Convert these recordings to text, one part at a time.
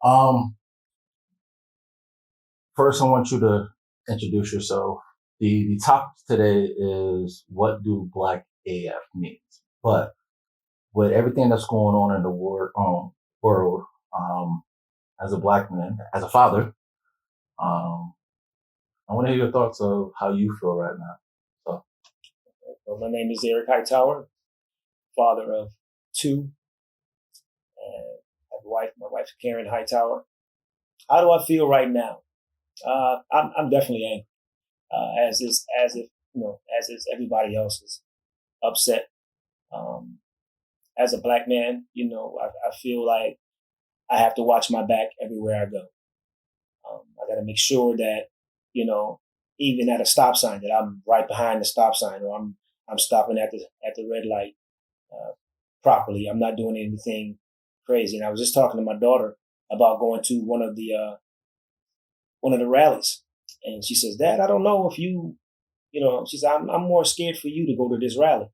Um, First, I want you to introduce yourself. The topic today is what do Black AF means? But with everything that's going on in the world, um, as a Black man, as a father, um, I want to hear your thoughts of how you feel right now. So, Well, my name is Eric Hightower, father of two, and I have a wife. My wife Karen Hightower. How do I feel right now? I'm definitely angry, as is everybody else is upset. Um, as a black man, I feel like I have to watch my back everywhere I go. I got to make sure that, you know, even at a stop sign, that I'm right behind the stop sign, or I'm stopping at the red light uh, properly. I'm not doing anything crazy. And I was just talking to my daughter about going to one of the rallies, and she says, "Dad, I don't know if she said, I'm more scared for you to go to this rally."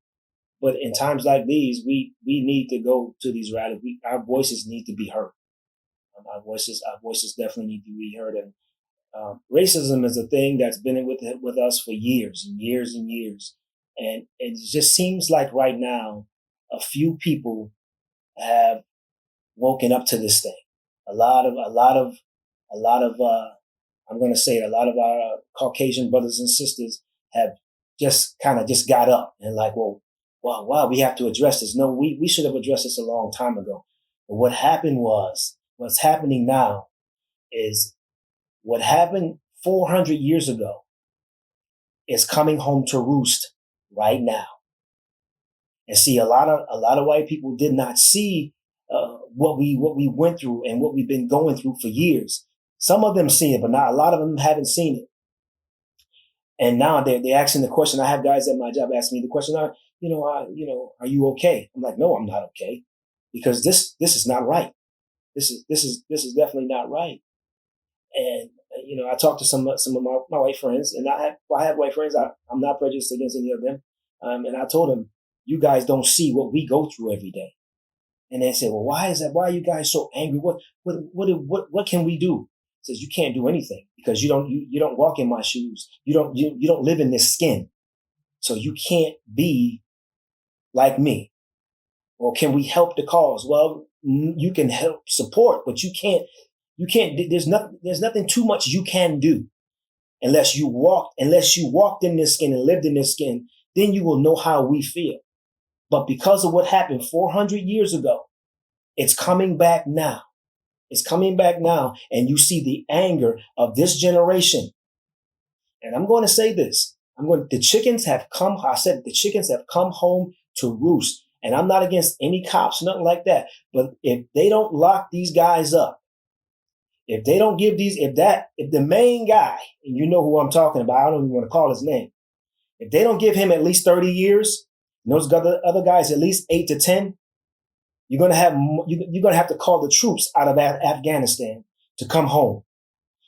But in times like these, we need to go to these rallies. Our voices need to be heard. Our voices definitely need to be heard. And racism is a thing that's been with us for years and years and years. And it just seems like right now, a few people have woken up to this thing. A lot of I'm going to say it, a lot of our Caucasian brothers and sisters have just kind of just got up and like, well, wow, we have to address this. No, we should have addressed this a long time ago. But what's happening now is what happened 400 years ago is coming home to roost right now. And see, a lot of white people did not see what we went through and what we've been going through for years. Some of them seen it, but not a lot of them haven't seen it. And now they're asking the question. I have guys at my job asking me the question, are you okay? I'm like, no, I'm not okay, because this is not right. This is definitely not right. And I talked to some of my white friends, and I have white friends. I'm not prejudiced against any of them. And I told them, you guys don't see what we go through every day. And they said, well, why is that? Why are you guys so angry? What can we do? He says, you can't do anything because you don't walk in my shoes. You don't live in this skin. So you can't be like me. Well, can we help the cause? Well, you can help support, but you can't, there's nothing too much you can do unless you walked in this skin and lived in this skin, then you will know how we feel. But because of what happened 400 years ago, it's coming back now. It's coming back now. And you see the anger of this generation. And I'm going to say this. The chickens have come. I said the chickens have come home to roost. And I'm not against any cops, nothing like that. But if they don't lock these guys up, if they don't give if the main guy, and you know who I'm talking about, I don't even want to call his name. If they don't give him at least 30 years, and those other guys at least 8 to 10, you're gonna have to call the troops out of Afghanistan to come home,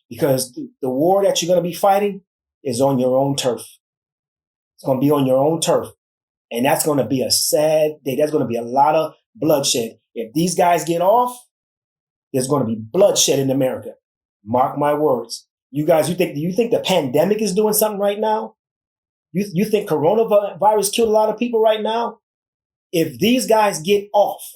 because the war that you're gonna be fighting is on your own turf. It's gonna be on your own turf, and that's gonna be a sad day. There's gonna be a lot of bloodshed if these guys get off. There's gonna be bloodshed in America. Mark my words. You guys, you think the pandemic is doing something right now? You think coronavirus killed a lot of people right now? If these guys get off,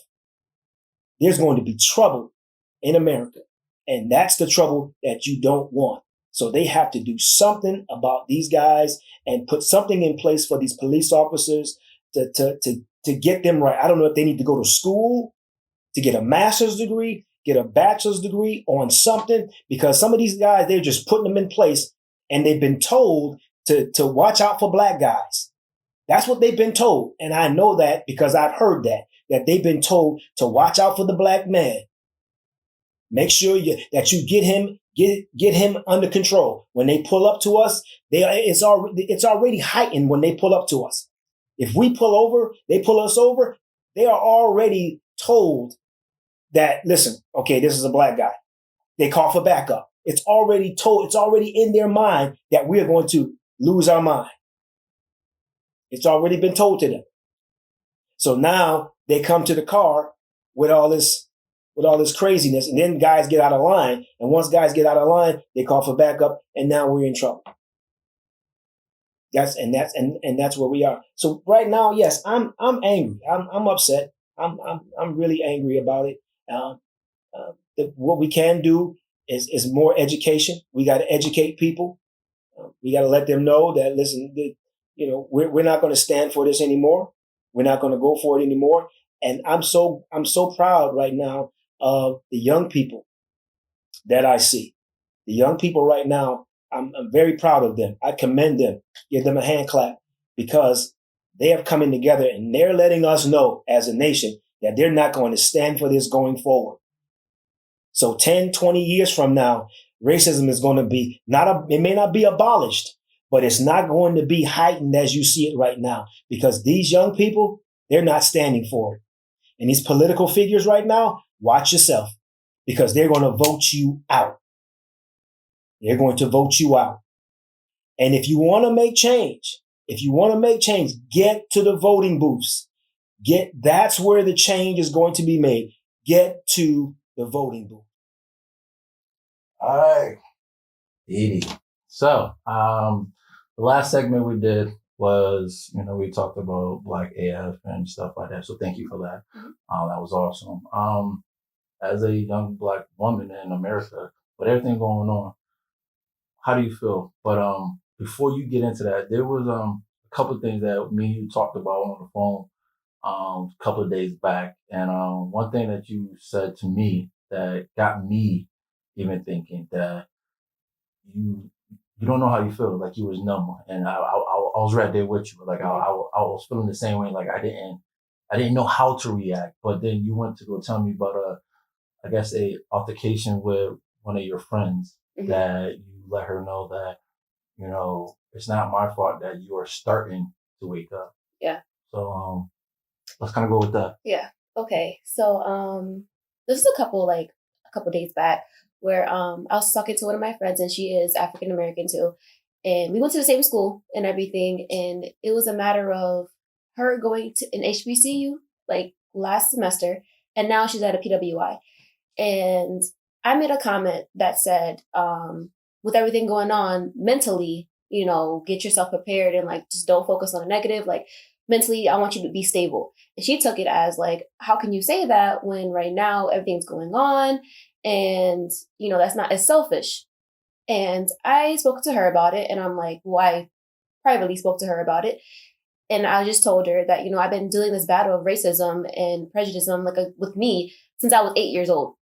there's going to be trouble in America. And that's the trouble that you don't want. So they have to do something about these guys and put something in place for these police officers to get them right. I don't know if they need to go to school to get a master's degree, get a bachelor's degree on something, because some of these guys, they're just putting them in place, and they've been told to watch out for black guys. That's what they've been told. And I know that because I've heard that they've been told to watch out for the black man. Make sure that you get him under control. When they pull up to us, it's already heightened when they pull up to us. If we pull over, they pull us over, they are already told that, listen, okay, this is a black guy. They call for backup. It's already in their mind that we're going to lose our mind. It's already been told to them. So now they come to the car with all this with all this craziness, and then guys get out of line. And once guys get out of line, they call for backup, and now we're in trouble. That's where we are. So right now, yes, I'm angry. I'm upset. I'm really angry about it. What we can do is more education. We got to educate people. We got to let them know that, listen, we're not going to stand for this anymore. We're not going to go for it anymore. And I'm so proud right now of the young people that I see. The young people right now, I'm very proud of them. I commend them, give them a hand clap, because they are coming together and they're letting us know as a nation that they're not going to stand for this going forward. So 10, 20 years from now, racism is going to be it may not be abolished, but it's not going to be heightened as you see it right now, because these young people, they're not standing for it. And these political figures right now, watch yourself, because they're going to vote you out. They're going to vote you out. And if you want to make change, get to the voting booths. That's where the change is going to be made. Get to the voting booth. All right. Edie. So, the last segment we did was, we talked about Black AF and stuff like that. So thank you for that. That was awesome. As a young Black woman in America, with everything going on, how do you feel? But before you get into that, there was a couple of things that me and you talked about on the phone a couple of days back. And one thing that you said to me that got me even thinking that you don't know how you feel, like you was numb. And I was right there with you. Like I was feeling the same way. Like I didn't know how to react. But then you went to go tell me about I guess a altercation with one of your friends, that you let her know that, it's not my fault that you are starting to wake up. Yeah. So let's kind of go with that. Yeah. Okay. So this is a couple days back where I was talking to one of my friends, and she is African American too. And we went to the same school and everything. And it was a matter of her going to an HBCU like last semester, and now she's at a PWI. And I made a comment that said, with everything going on mentally, get yourself prepared and like just don't focus on the negative. Like mentally, I want you to be stable. And she took it as like, how can you say that when right now everything's going on? And, that's not as selfish. And I spoke to her about it, and I'm like, well, I privately spoke to her about it. And I just told her that, I've been dealing this battle of racism and prejudice with me since I was 8 years old.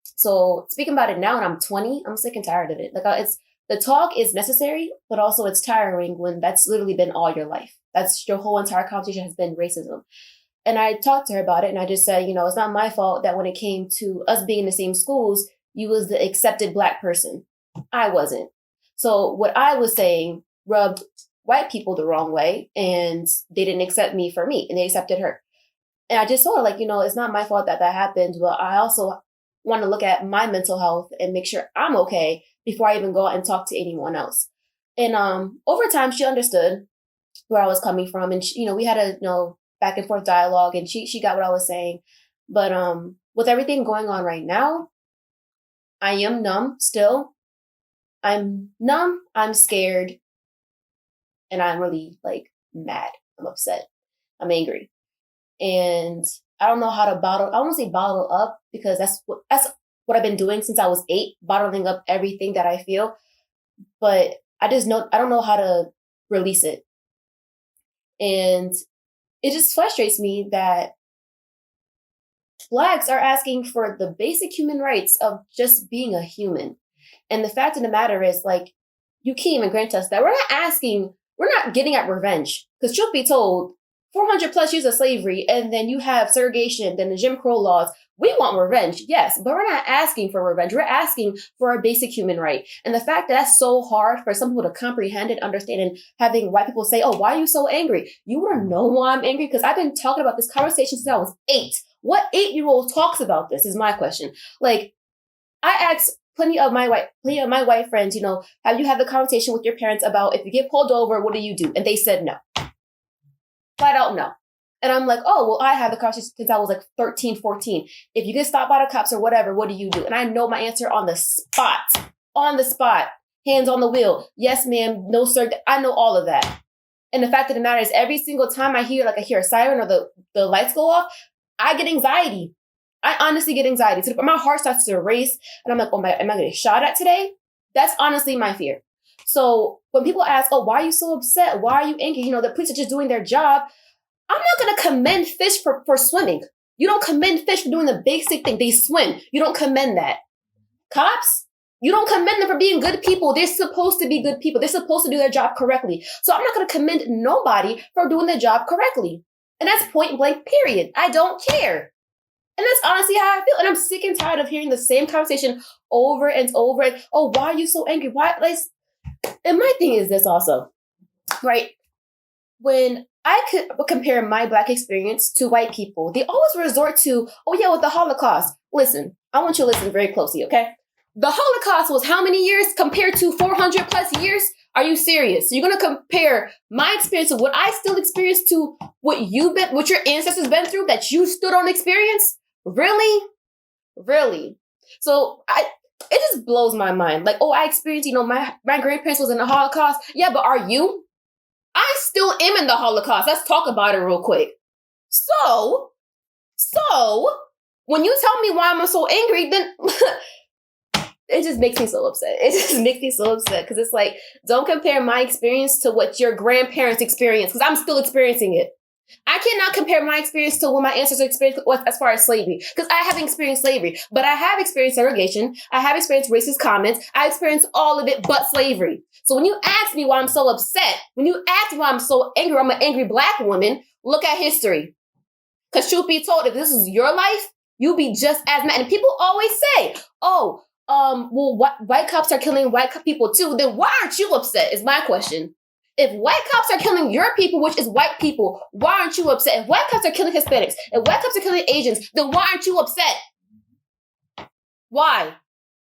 So speaking about it now, and I'm 20, I'm sick and tired of it. Like the talk is necessary, but also it's tiring when that's literally been all your life. That's your whole entire conversation has been racism. And I talked to her about it, and I just said, it's not my fault that when it came to us being in the same schools, you was the accepted Black person. I wasn't. So what I was saying rubbed white people the wrong way, and they didn't accept me for me, and they accepted her. And I just told her, it's not my fault that happened, but I also want to look at my mental health and make sure I'm okay before I even go out and talk to anyone else. And over time, she understood where I was coming from, and she, we had a back and forth dialogue, and she got what I was saying. But with everything going on right now, I am numb still. I'm numb, I'm scared, and I'm really mad. I'm upset. I'm angry. And I don't know how to I won't say bottle up, because that's what I've been doing since I was 8, bottling up everything that I feel. But I don't know how to release it. And it just frustrates me that Blacks are asking for the basic human rights of just being a human. And the fact of the matter is, you can't even grant us that. We're not getting at revenge. Because truth be told, 400 plus years of slavery, and then you have segregation, then the Jim Crow laws. We want revenge, yes, but we're not asking for revenge. We're asking for a basic human right. And the fact that that's so hard for some people to comprehend and understand, and having white people say, oh, why are you so angry? You want to know why I'm angry? Because I've been talking about this conversation since I was 8. What 8-year-old talks about this is my question. I asked plenty of my white friends, have you had the conversation with your parents about if you get pulled over, what do you do? And they said no. Flat out no. And I'm like, oh, well, I had the car since I was like 13, 14. If you get stopped by the cops or whatever, what do you do? And I know my answer on the spot. On the spot. Hands on the wheel. Yes, ma'am. No, sir. I know all of that. And the fact of the matter is, every single time I hear a siren or the lights go off, I get anxiety. I honestly get anxiety. So my heart starts to race. And I'm like, am I going to get shot at today? That's honestly my fear. So when people ask, oh, why are you so upset? Why are you angry? The police are just doing their job. I'm not going to commend fish for swimming. You don't commend fish for doing the basic thing. They swim. You don't commend that. Cops, you don't commend them for being good people. They're supposed to be good people. They're supposed to do their job correctly. So I'm not going to commend nobody for doing their job correctly. And that's point blank, period. I don't care. And that's honestly how I feel. And I'm sick and tired of hearing the same conversation over and over. And, oh, why are you so angry? Why? And my thing is this also, right? When I could compare my Black experience to white people, they always resort to, oh yeah, with the Holocaust. Listen, I want you to listen very closely, okay? The Holocaust was how many years compared to 400 plus years? Are you serious? You're going to compare my experience of what I still experienced to what your ancestors been through that you still don't experience? Really? Really? So it just blows my mind. Like, oh, I experienced, my grandparents was in the Holocaust. Yeah, but are you? I still am in the Holocaust. Let's talk about it real quick. So when you tell me why I'm so angry, then it just makes me so upset. It just makes me so upset because it's like, don't compare my experience to what your grandparents experienced because I'm still experiencing it. I cannot compare my experience to what my ancestors experienced as far as slavery because I haven't experienced slavery, but I have experienced segregation. I have experienced racist comments. I experienced all of it but slavery. So when you ask me why I'm so upset, when you ask me why I'm so angry, I'm an angry Black woman, look at history. Because truth be told, if this is your life, you'll be just as mad. And people always say, oh, well, white cops are killing white people too. Then why aren't you upset is my question. If white cops are killing your people, which is white people, why aren't you upset? If white cops are killing Hispanics, if white cops are killing Asians, then why aren't you upset? Why?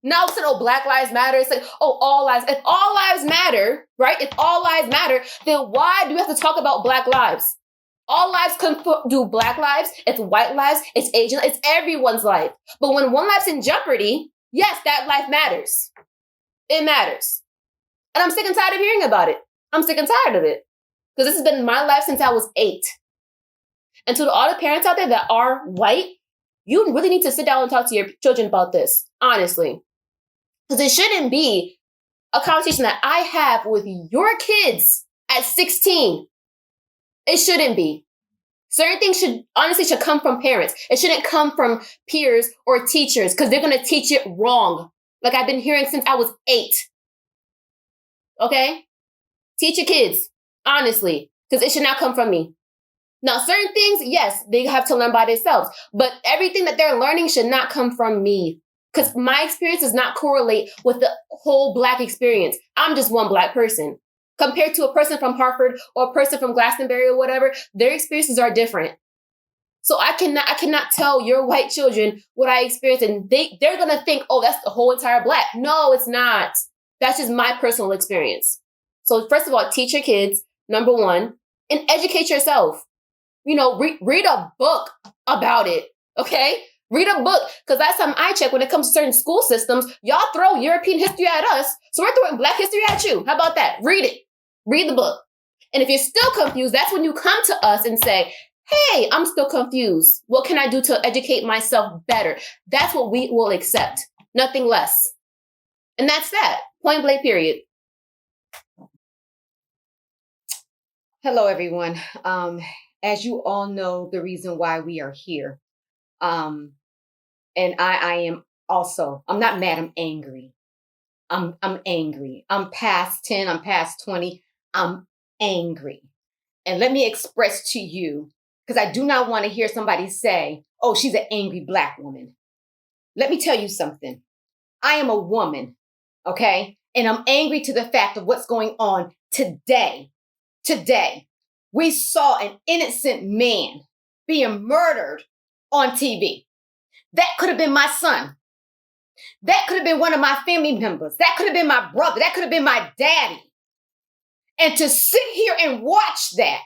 Now it's oh, Black Lives Matter. It's like, oh, all lives. If all lives matter, right? If all lives matter, then why do we have to talk about Black lives? All lives can do Black lives. It's white lives. It's Asian. It's everyone's life. But when one life's in jeopardy, yes, that life matters. It matters. And I'm sick and tired of hearing about it. I'm sick and tired of it. Because this has been my life since I was 8. And to all the parents out there that are white, you really need to sit down and talk to your children about this, honestly. Because it shouldn't be a conversation that I have with your kids at 16. It shouldn't be. Certain things should come from parents. It shouldn't come from peers or teachers because they're going to teach it wrong. Like I've been hearing since I was 8. Okay? Teach your kids, honestly, because it should not come from me. Now, certain things, yes, they have to learn by themselves, but everything that they're learning should not come from me because my experience does not correlate with the whole Black experience. I'm just one Black person. Compared to a person from Harvard or a person from Glastonbury or whatever, their experiences are different. So I cannot tell your white children what I experienced, and they're going to think, oh, that's the whole entire Black. No, it's not. That's just my personal experience. So first of all, teach your kids, number one, and educate yourself. Read a book about it, okay? Read a book, because last time I checked, when it comes to certain school systems, y'all throw European history at us, so we're throwing Black history at you. How about that? Read it. Read the book. And if you're still confused, that's when you come to us and say, hey, I'm still confused. What can I do to educate myself better? That's what we will accept. Nothing less. And that's that. Point blank, period. Hello, everyone. As you all know, the reason why we are here. And I am also, I'm not mad, I'm angry. I'm angry. I'm past 10, I'm past 20. I'm angry. And let me express to you, because I do not want to hear somebody say, oh, she's an angry Black woman. Let me tell you something. I am a woman, okay? And I'm angry to the fact of what's going on today. Today, we saw an innocent man being murdered on TV. That could have been my son. That could have been one of my family members. That could have been my brother. That could have been my daddy. And to sit here and watch that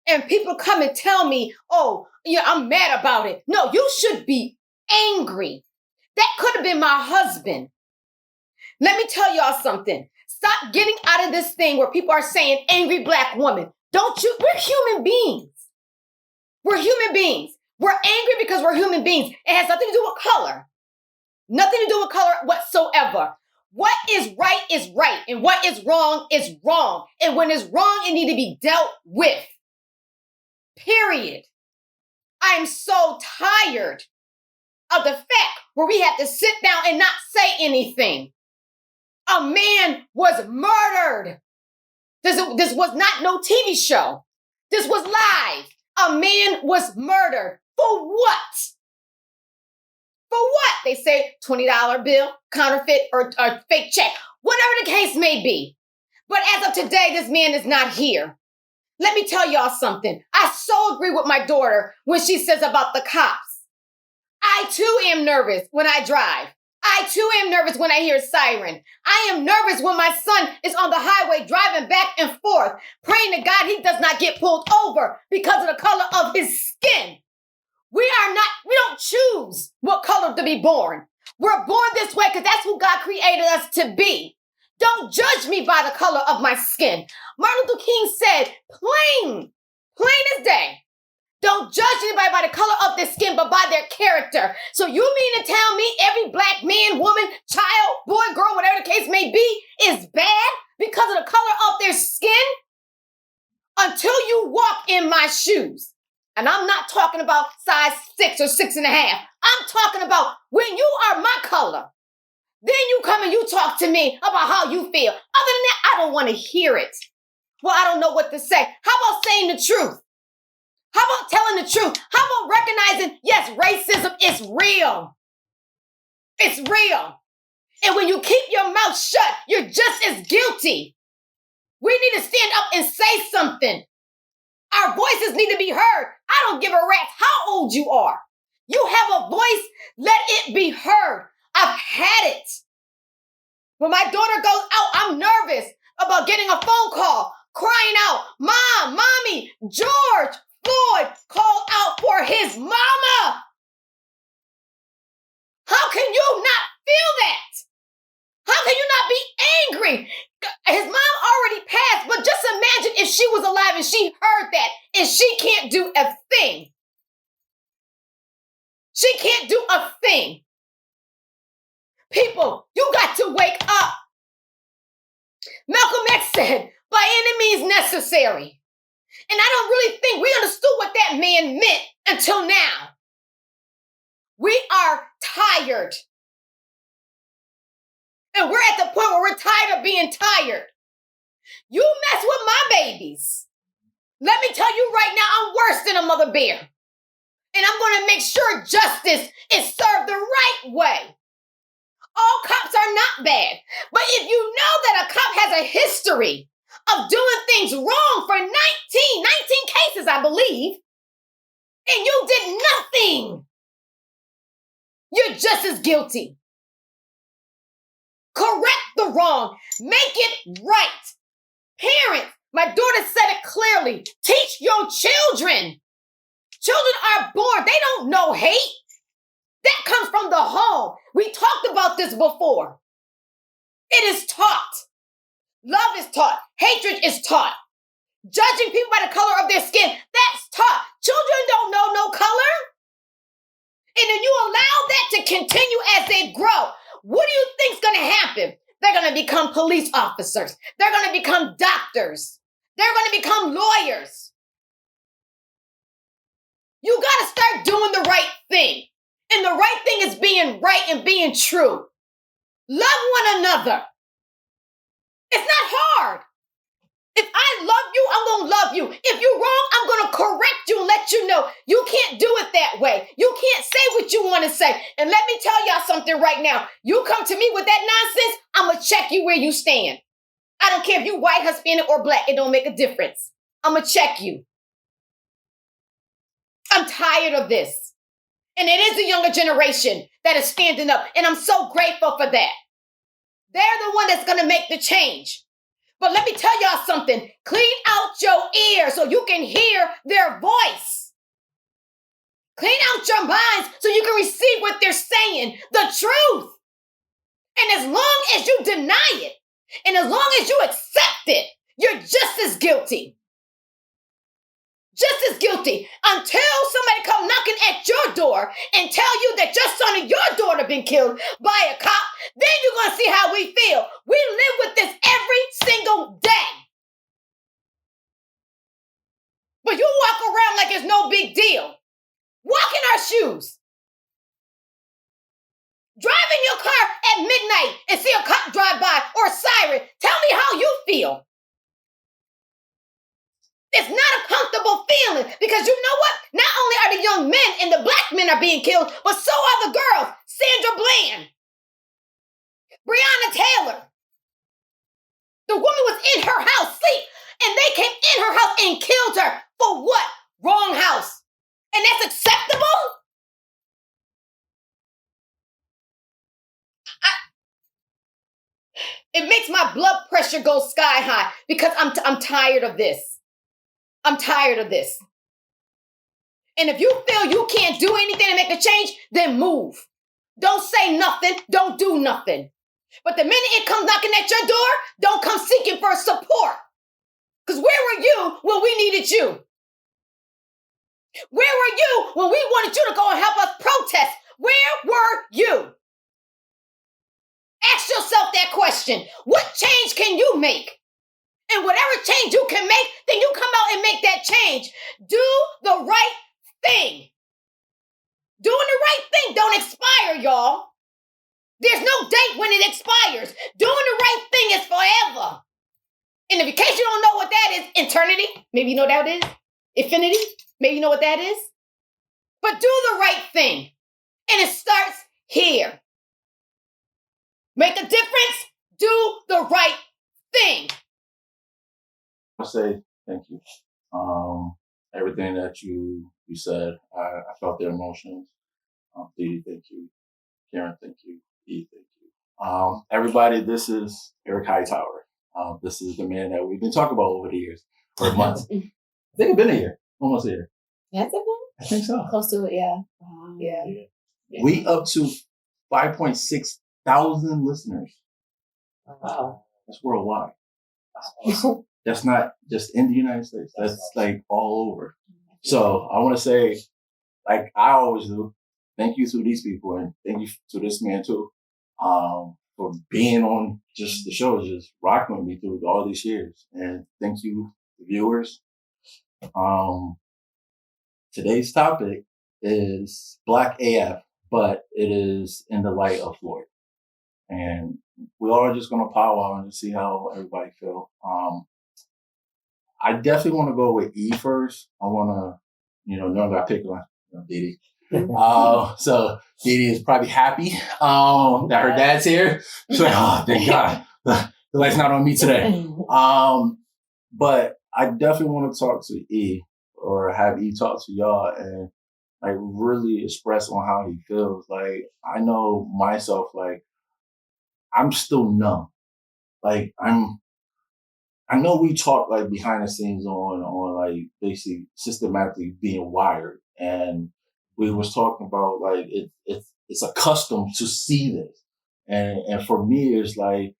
and people come and tell me, oh, yeah, I'm mad about it. No, you should be angry. That could have been my husband. Let me tell y'all something. Stop getting out of this thing where people are saying angry black woman. We're human beings. We're human beings. We're angry because we're human beings. It has nothing to do with color. Nothing to do with color whatsoever. What is right, and what is wrong is wrong. And when it's wrong, it needs to be dealt with. Period. I am so tired of the fact where we have to sit down and not say anything. A man was murdered. This was not no TV show. This was live. A man was murdered. For what? For what? They say $20 bill, counterfeit, or fake check. Whatever the case may be. But as of today, this man is not here. Let me tell y'all something. I so agree with my daughter when she says about the cops. I too am nervous when I drive. I too am nervous when I hear a siren. I am nervous when my son is on the highway driving back and forth, praying to God he does not get pulled over because of the color of his skin. We don't choose what color to be born. We're born this way because that's who God created us to be. Don't judge me by the color of my skin. Martin Luther King said, plain as day. Don't judge anybody by the color of their skin, but by their character. So you mean to tell me every black man, woman, child, boy, girl, whatever the case may be, is bad because of the color of their skin? Until you walk in my shoes. And I'm not talking about size 6 or 6.5. I'm talking about when you are my color. Then you come and you talk to me about how you feel. Other than that, I don't want to hear it. Well, I don't know what to say. How about saying the truth? How about telling the truth? How about recognizing, yes, racism is real. It's real. And when you keep your mouth shut, you're just as guilty. We need to stand up and say something. Our voices need to be heard. I don't give a rat's how old you are. You have a voice, let it be heard. I've had it. When my daughter goes out, I'm nervous about getting a phone call, crying out, Mom, Mommy, George Floyd called out for his mama. How can you not feel that? How can you not be angry? His mom already passed, but just imagine if she was alive and she heard that and she can't do a thing. She can't do a thing. People, you got to wake up. Malcolm X said, by any means necessary. And I don't really think we understood what that man meant until now. We are tired. And we're at the point where we're tired of being tired. You mess with my babies. Let me tell you right now, I'm worse than a mother bear. And I'm going to make sure justice is served the right way. All cops are not bad. But if you know that a cop has a history of doing things wrong for 19 cases, I believe, and you did nothing, you're just as guilty. Correct the wrong. Make it right. Parents, my daughter said it clearly. Teach your children. Children are born. They don't know hate. That comes from the home. We talked about this before. It is taught. Love is taught. Hatred is taught. Judging people by the color of their skin, that's taught. Children don't know no color. And if you allow that to continue as they grow, what do you think's going to happen? They're going to become police officers. They're going to become doctors. They're going to become lawyers. You got to start doing the right thing. And the right thing is being right and being true. Love one another. It's not hard. If I love you, I'm going to love you. If you're wrong, I'm going to correct you and let you know you can't do it that way. You can't say what you want to say. And let me tell y'all something right now. You come to me with that nonsense, I'm going to check you where you stand. I don't care if you white, Hispanic, or black. It don't make a difference. I'm going to check you. I'm tired of this. And it is the younger generation that is standing up. And I'm so grateful for that. They're the one that's going to make the change. But let me tell y'all something. Clean out your ears so you can hear their voice. Clean out your minds so you can receive what they're saying, the truth. And as long as you deny it, and as long as you accept it, you're just as guilty. Just as guilty until somebody come knocking at your door and tell you that your son or your daughter been killed by a cop. Then you're going to see how we feel. We live with this every single day. But you walk around like it's no big deal. Walk in our shoes. Drive in your car at midnight and see a cop drive by or a siren. Tell me how you feel. It's not a comfortable feeling because you know what? Not only are the young men and the black men are being killed, but so are the girls. Sandra Bland, Breonna Taylor. The woman was in her house, sleep, and they came in her house and killed her. For what? Wrong house. And that's acceptable? It makes my blood pressure go sky high because I'm tired of this. I'm tired of this. And if you feel you can't do anything to make a change, then move. Don't say nothing. Don't do nothing. But the minute it comes knocking at your door, don't come seeking for support. Because where were you when we needed you? Where were you when we wanted you to go and help us protest? Where were you? Ask yourself that question. What change can you make? And whatever change you can make, then you come out and make that change. Do the right thing. Doing the right thing don't expire, y'all. There's no date when it expires. Doing the right thing is forever. And in case you don't know what that is, eternity, maybe you know what that is. Infinity, maybe you know what that is. But do the right thing. And it starts here. Make a difference. Do the right thing. I say thank you. Everything that you said, I felt their emotions. Dee, thank you. Karen, thank you. E, thank you. Everybody, this is Eric Hightower. This is the man that we've been talking about over the years, or months. I think I've been a year, almost a year. Has it been? I think so. Close to it, yeah. Yeah. We up to 5.6 thousand listeners. Wow. That's worldwide. That's not just in the United States. That's like all over. So I want to say, like I always do, thank you to these people and thank you to this man too, for being on just the show, just rocking with me through all these years. And thank you, viewers. Today's topic is Black AF, but it is in the light of Floyd. And we all are just going to powwow and see how everybody feel. I definitely want to go with E first. I want to, normally I pick on Dee Dee. So Dee Dee is probably happy that her dad's here. She's like, oh, thank God. The light's not on me today. But I definitely want to talk to E or have E talk to y'all and like really express on how he feels. Like I know myself, like I'm still numb. Like I know we talk like behind the scenes on like basically systematically being wired, and we was talking about like it's accustomed to see this, and for me it's like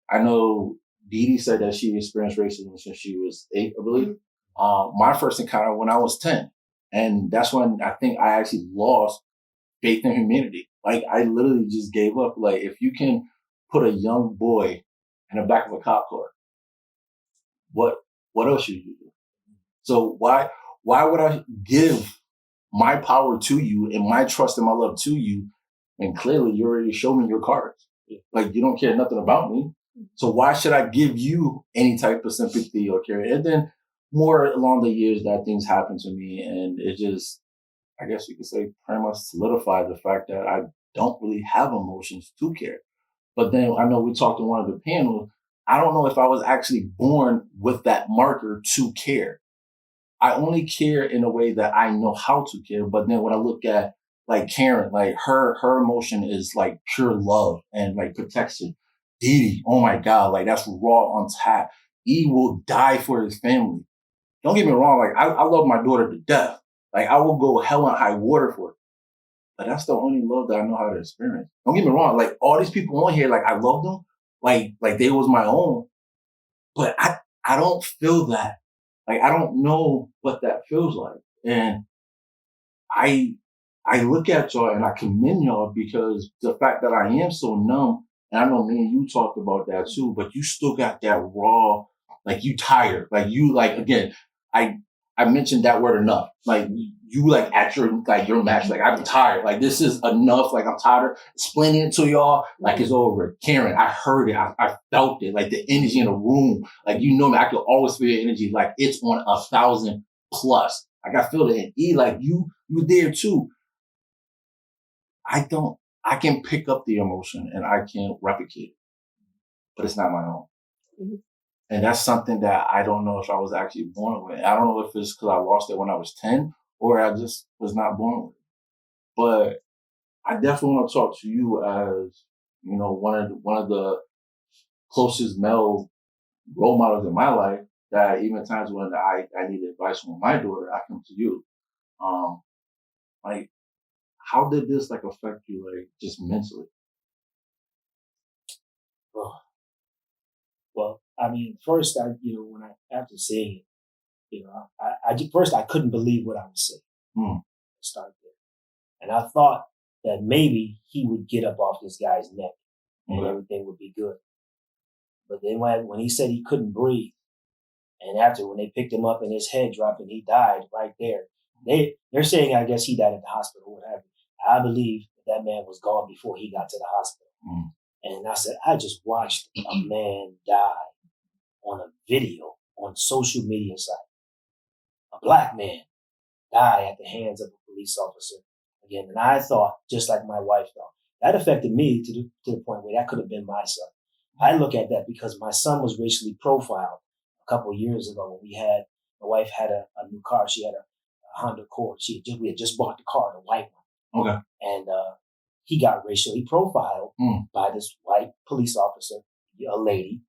I know Dee Dee said that she experienced racism since she was 8, I believe. My first encounter when I was 10, and that's when I think I actually lost faith in humanity. Like I literally just gave up. Like if you can put a young boy in the back of a cop car, what else should you do? So why would I give my power to you and my trust and my love to you? And clearly you already showed me your cards. Like you don't care nothing about me. So why should I give you any type of sympathy or care? And then more along the years that things happen to me, and it just, I guess you could say, pretty much solidified the fact that I don't really have emotions to care. But then I know we talked in one of the panels, I don't know if I was actually born with that marker to care. I only care in a way that I know how to care. But then when I look at like Karen, like her emotion is like pure love and like protection. Dee Dee, oh my God, like that's raw on tap. he will die for his family. Don't get me wrong. Like I love my daughter to death. Like I will go hell and high water for her. But that's the only love that I know how to experience. Don't get me wrong. Like all these people on here, like I love them. Like they was my own. But I don't feel that. Like I don't know what that feels like. And I I look at y'all and I commend y'all because the fact that I am so numb, and I know me and you talked about that too, but you still got that raw, like you tired, like you like again, I I mentioned that word enough. Like you like at your match, like I'm tired. Like this is enough. Like I'm tired explaining it to y'all. Like it's over. Karen, I heard it. I felt it. Like the energy in the room. Like you know me, I can always feel your energy. Like it's on 1,000 plus. Like I feel it. And E, like you there too. I can pick up the emotion and I can replicate it, but it's not my own. Mhm. And that's something that I don't know if I was actually born with. I don't know if it's because I lost it when I was 10 or I just was not born with it. But I definitely want to talk to you as, one of the closest male role models in my life that even times when I need advice from my daughter, I come to you. Um, like, how did this like affect you, like just mentally? Oh, well, I mean, first, after seeing it, first I couldn't believe what I was seeing. Hmm. Start there, and I thought that maybe he would get up off this guy's neck and Okay. everything would be good. But then when he said he couldn't breathe, and after when they picked him up and his head dropped and he died right there, they're saying I guess he died at the hospital. What have you? I believe that man was gone before he got to the hospital. Hmm. And I said, I just watched a man die on a video on social media site. A black man die at the hands of a police officer again. And I thought, just like my wife thought, that affected me to the point where that could have been my son. I look at that because my son was racially profiled a couple of years ago when my wife had a new car. She had a Honda Accord. We had just bought the car, the white one. Okay. And he got racially profiled by this white police officer, a lady.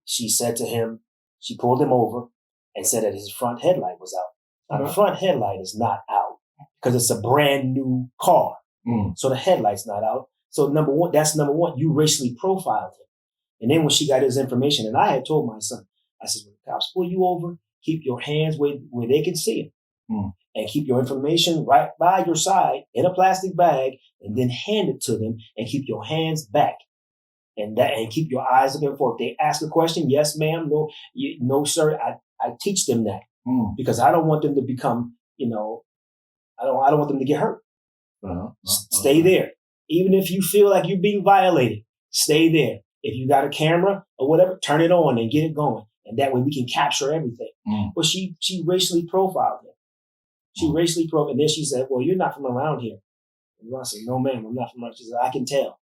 She said to him, she pulled him over and said that his front headlight was out. Now, the front headlight is not out because it's a brand new car. So the headlight's not out. So that's number one. You racially profiled him. And then when she got his information, and I had told my son, I said, when the cops pull you over, keep your hands where they can see it. And keep your information right by your side in a plastic bag and then hand it to them and keep your hands back. And keep your eyes looking for. If they ask a question, yes, ma'am, no, sir. I teach them that because I don't want them to become, I don't want them to get hurt. Stay there. Even if you feel like you're being violated, stay there. If you got a camera or whatever, turn it on and get it going. And that way we can capture everything. But she racially profiled him. She racially profiled, and then she said, well, you're not from around here. And I said, no, ma'am, I'm not from around. She said, I can tell.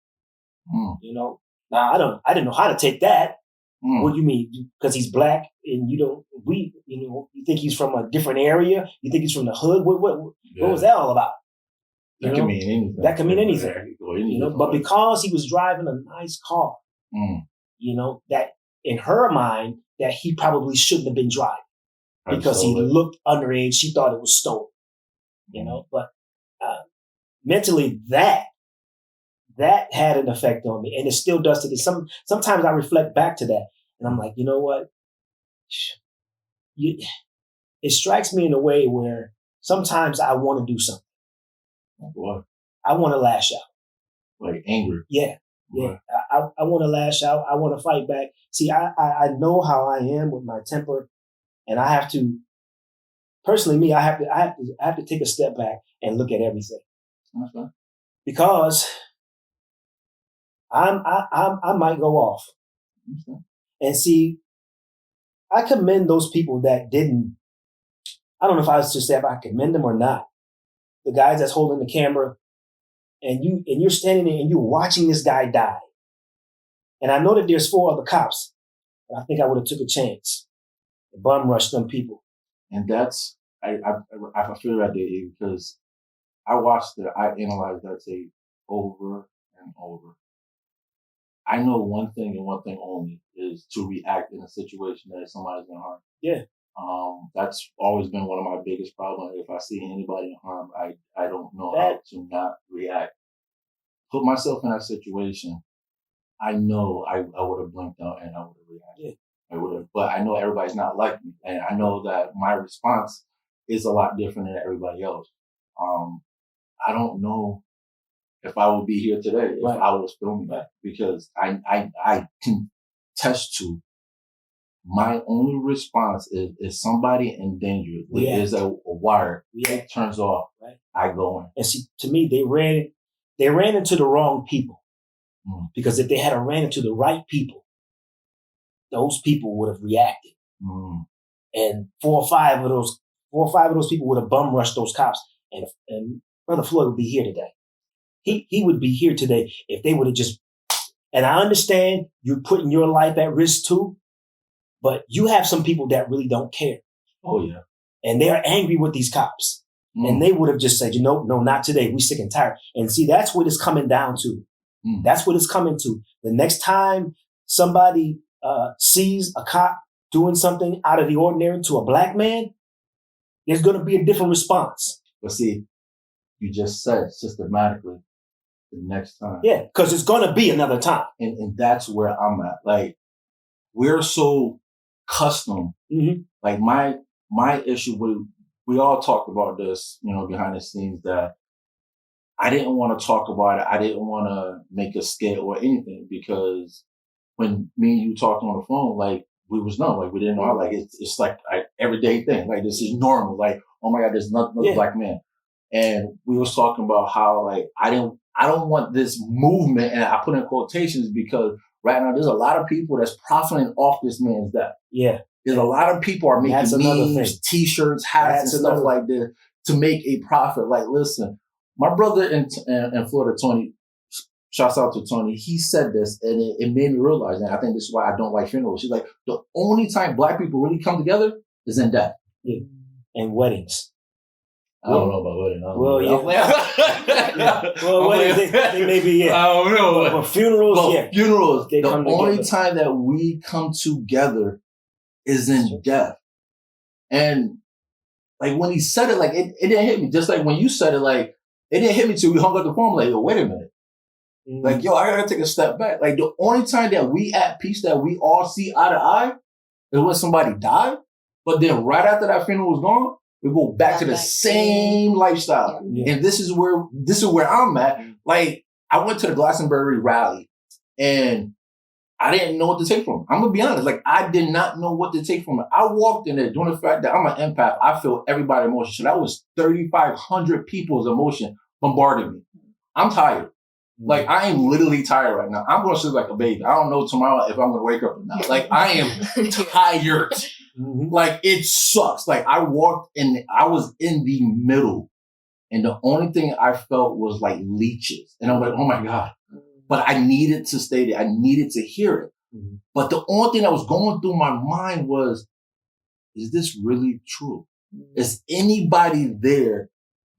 Now I didn't know how to take that. What do you mean? Because he's black and you think he's from a different area? You think he's from the hood? What was that all about? That can mean anything. That can mean anything. But because he was driving a nice car, that in her mind that he probably shouldn't have been driving because he looked underage. She thought it was stolen. But mentally that had an effect on me, and it still does today. Sometimes I reflect back to that, and I'm like, you know what? It strikes me in a way where sometimes I want to do something. What? I want to lash out. Like angry. Yeah. I want to lash out. I want to fight back. See, I know how I am with my temper, and I have to. Personally, me, I have to take a step back and look at everything. Okay. Because I might go off. Okay. And see, I commend those people that didn't. I don't know if I was to say if I commend them or not. The guys that's holding the camera, and you're standing there and you're watching this guy die. And I know that there's 4 other cops, but I think I would have took a chance and bum rushed them people. And that's I feel that day because I analyzed that tape over and over. I know one thing and one thing only is to react in a situation that somebody's in harm. Yeah. That's always been one of my biggest problems. If I see anybody in harm, I don't know That- how to not react. Put myself in that situation. I know I would have blinked out and I would have reacted. Yeah. I would have, but I know everybody's not like me, and I know that my response is a lot different than everybody else. I don't know if I would be here today if Right. I was filming that, because I can test to my only response is somebody in danger. There Yeah. is a wire. Yeah. It turns off. Right. I go in. And see, to me, they ran into the wrong people. Mm. Because if they had ran into the right people, those people would have reacted. Mm. And four or five of those people would have bum rushed those cops. And Brother Floyd would be here today. He would be here today if they would have just, and I understand you're putting your life at risk too, but you have some people that really don't care. Oh yeah. And they're angry with these cops. Mm. And they would have just said, no, not today. We're sick and tired. And see, that's what it's coming down to. Mm. That's what it's coming to. The next time somebody sees a cop doing something out of the ordinary to a black man, there's going to be a different response. But see, you just said systematically the next time. Yeah, because it's going to be another time. And that's where I'm at. Like, we're so custom. Mm-hmm. Like my issue with, we all talked about this, behind the scenes, that I didn't want to talk about it. I didn't want to make a skit or anything, because when me and you talked on the phone, like, we was numb. Like, we didn't know how, like, it's like an everyday thing. Like, this is normal. Like, oh my God, there's another black man. And we was talking about how, like, I don't want this movement, and I put in quotations because right now there's a lot of people that's profiting off this man's death. Yeah. There's a lot of people are making That's another memes, thing. T-shirts, hats, That's and stuff another- like this to make a profit. Like, listen, my brother in Florida, Tony, shouts out to Tony. He said this, and it made me realize, and I think this is why I don't like funerals. He's like, the only time black people really come together is in death. Yeah. And weddings. I don't know about wedding. Well, yeah. Well, weddings, they may be, yeah. I don't know. But funerals, Well, yeah. funerals, They the come only together. time that we come together is in death. And like, when he said it, like, it didn't hit me. Just like when you said it, like, it didn't hit me till we hung up the phone. Like, yo, wait a minute. Mhm. Like, yo, I gotta take a step back. Like, the only time that we at peace, that we all see eye to eye, is when somebody died. But then right after that funeral was gone, we go back to the same lifestyle. Yeah. And this is where I'm at. Like, I went to the Glastonbury rally and I didn't know what to take from it. I'm gonna be honest. Like, I did not know what to take from it. I walked in there doing the fact that I'm an empath. I feel everybody's emotion. So that was 3,500 people's emotion bombarding me. I'm tired. Like, I am literally tired right now. I'm gonna sleep like a baby. I don't know tomorrow if I'm gonna wake up or not. Like, I am tired. Mhm. Like, it sucks. Like, I was in the middle, and the only thing I felt was like leeches. And I'm like, oh my God. But I needed to stay there. I needed to hear it. Mhm. But the only thing that was going through my mind was, is this really true? Is anybody there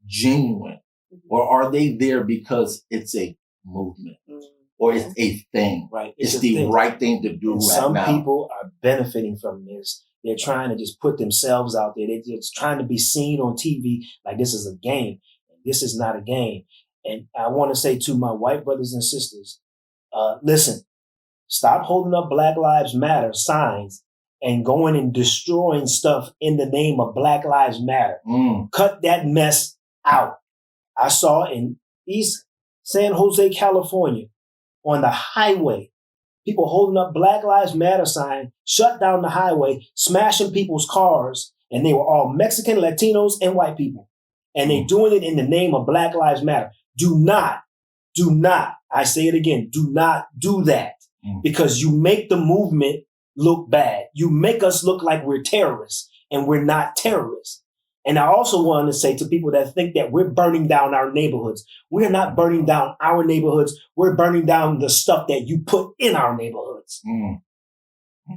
genuine? Or are they there because it's a movement? Or it's a thing? Right. It's a the thing. right thing to do And right some now. people are benefiting from this. They're trying to just put themselves out there. They're just trying to be seen on TV like this is a game. This is not a game. And I want to say to my white brothers and sisters, listen, stop holding up Black Lives Matter signs and going and destroying stuff in the name of Black Lives Matter. Mm. Cut that mess out. I saw in East San Jose, California, on the highway, people holding up Black Lives Matter sign, shut down the highway, smashing people's cars, and they were all Mexican, Latinos, and white people. And they doing it in the name of Black Lives Matter. Do not, I say it again, do not do that, because you make the movement look bad. You make us look like we're terrorists, and we're not terrorists. And I also want to say to people that think that we're burning down our neighborhoods, we're not burning down our neighborhoods. We're burning down the stuff that you put in our neighborhoods. Mm.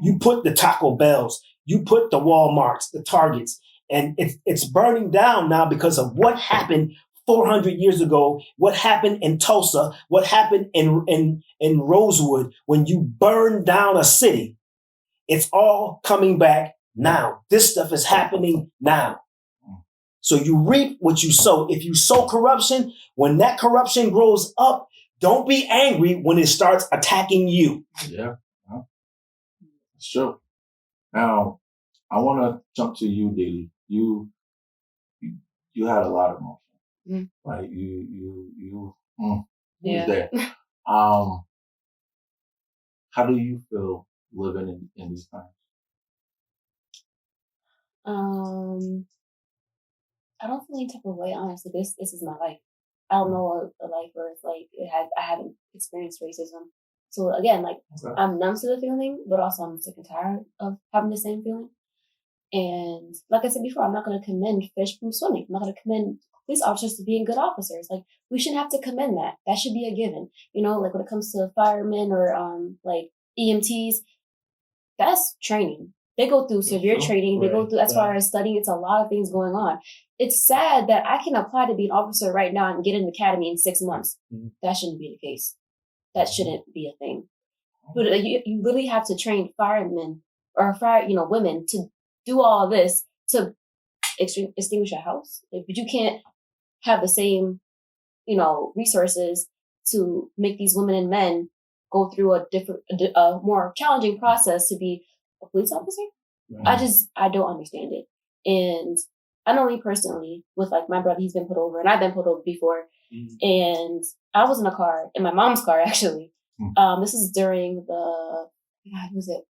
You put the Taco Bells, you put the Walmarts, the Targets, and it's burning down now because of what happened 400 years ago, what happened in Tulsa, what happened in Rosewood when you burned down a city. It's all coming back now. This stuff is happening now. So you reap what you sow. If you sow corruption, when that corruption grows up, don't be angry when it starts attacking you. Yeah, it's true. Now, I want to jump to you, Didi. You had a lot of emotion, right? You Yeah. there. How do you feel living in these times? I don't feel any type of way, honestly. This is my life. I don't know a life where it's like I haven't experienced racism. So again, like Okay. I'm numb to the feeling, but also I'm sick and tired of having the same feeling. And like I said before, I'm not going to commend fish from swimming. I'm not going to commend police officers to being good officers. Like we shouldn't have to commend that. That should be a given. You know, like when it comes to firemen or like EMTs, that's training. They go through severe training. They go through, as far as studying, it's a lot of things going on. It's sad that I can apply to be an officer right now and get in the academy in 6 months. That shouldn't be the case. That shouldn't be a thing. But you literally have to train firemen or women to do all this to extinguish a house. But you can't have the same, resources to make these women and men go through a more challenging process to be a police officer. Right. I don't understand it. And I know me personally with like my brother, he's been put over and I've been put over before. And I was in my mom's car actually. This is during was it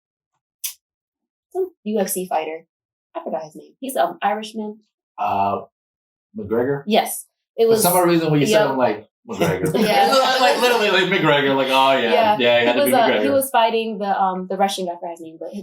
some UFC fighter? I forgot his name. He's an Irishman. McGregor? Yes. It was for some reason when you said him like McGregor. Yeah. like literally like McGregor, like, oh yeah. Yeah, it had to be McGregor. He was fighting the Russian guy, I forgot his name, but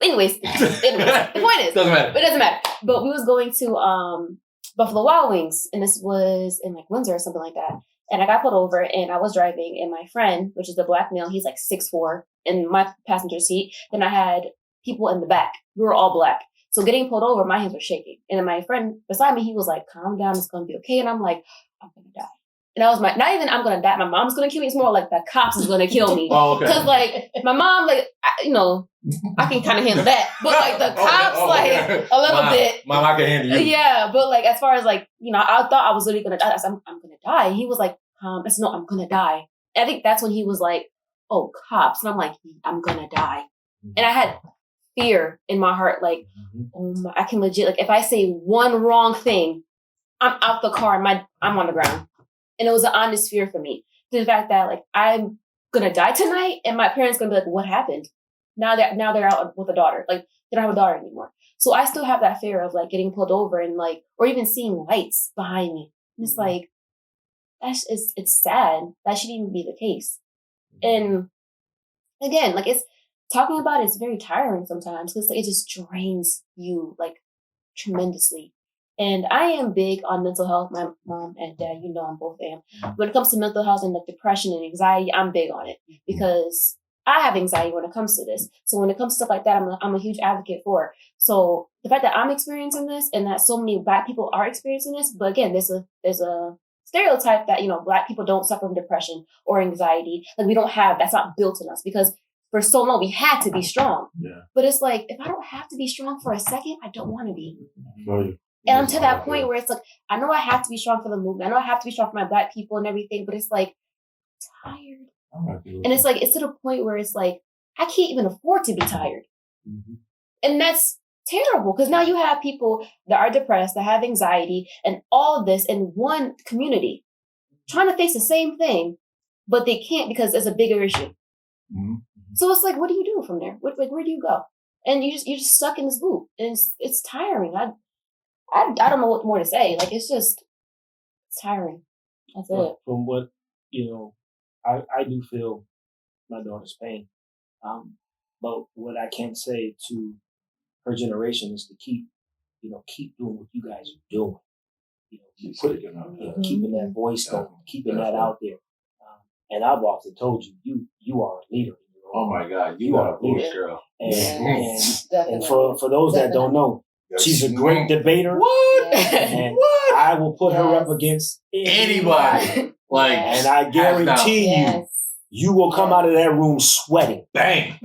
anyways, the point is Doesn't matter. It doesn't matter. But we was going to Buffalo Wild Wings, and this was in like Windsor or something like that. And I got pulled over, and I was driving, and my friend, which is the black male, he's like 6'4", in my passenger seat. Then I had people in the back. We were all black. So getting pulled over, my hands were shaking. And then my friend beside me, he was like, calm down, it's going to be okay. And I'm like, I'm going to die. And that was not even I'm going to die, my mom's going to kill me. It's more like the cops is going to kill me. Oh, okay. Because like my mom, like, I can kind of handle that. But like the cops, a little bit. Mom, I can handle you. Yeah, but like as far as like, I thought I was literally going to die. I said, I'm going to die. And he was like, I said, no, I'm going to die. And I think that's when he was like, oh, cops. And I'm like, I'm going to die. And I had fear in my heart, like, oh my, I can legit, like, if I say one wrong thing, I'm out the car and I'm on the ground. And it was an honest fear for me. The fact that, like, I'm gonna die tonight, and my parents gonna be like, what happened? Now they're out with a daughter. Like, they don't have a daughter anymore. So I still have that fear of, like, getting pulled over and, like, or even seeing lights behind me. And it's like, it's sad. That shouldn't even be the case. And again, like, talking about it's very tiring sometimes because like, it just drains you like tremendously. And I am big on mental health. My mom and dad, I'm both am. When it comes to mental health and like depression and anxiety, I'm big on it because I have anxiety when it comes to this. So when it comes to stuff like that, I'm a huge advocate for it. So the fact that I'm experiencing this and that so many Black people are experiencing this, but again, there's a stereotype that, Black people don't suffer from depression or anxiety. Like we don't have, that's not built in us because for so long, we had to be strong. Yeah. But it's like, if I don't have to be strong for a second, I don't want to be. Right. And I'm to that point where it's like, I know I have to be strong for the movement. I know I have to be strong for my Black people and everything, but it's like, I'm tired. And it's like, it's to the point where it's like, I can't even afford to be tired. And that's terrible because now you have people that are depressed, that have anxiety, and all of this in one community trying to face the same thing, but they can't because it's a bigger issue. So it's like, what do you do from there? Where do you go? And you're just stuck in this loop, and it's tiring. I don't know what more to say. Like it's tiring. That's it. From what I do feel my daughter's pain. But what I can say to her generation is to keep doing what you guys are doing. Keeping that voice going, keeping that out there. And I've often told you are a leader. Oh my God, you are a leader, girl. And for those that don't know, She's a great debater. What? And What? I will put her up Yes. against Anybody. Like, Yes. And I guarantee you, Yes. you will come out of that room sweating bang.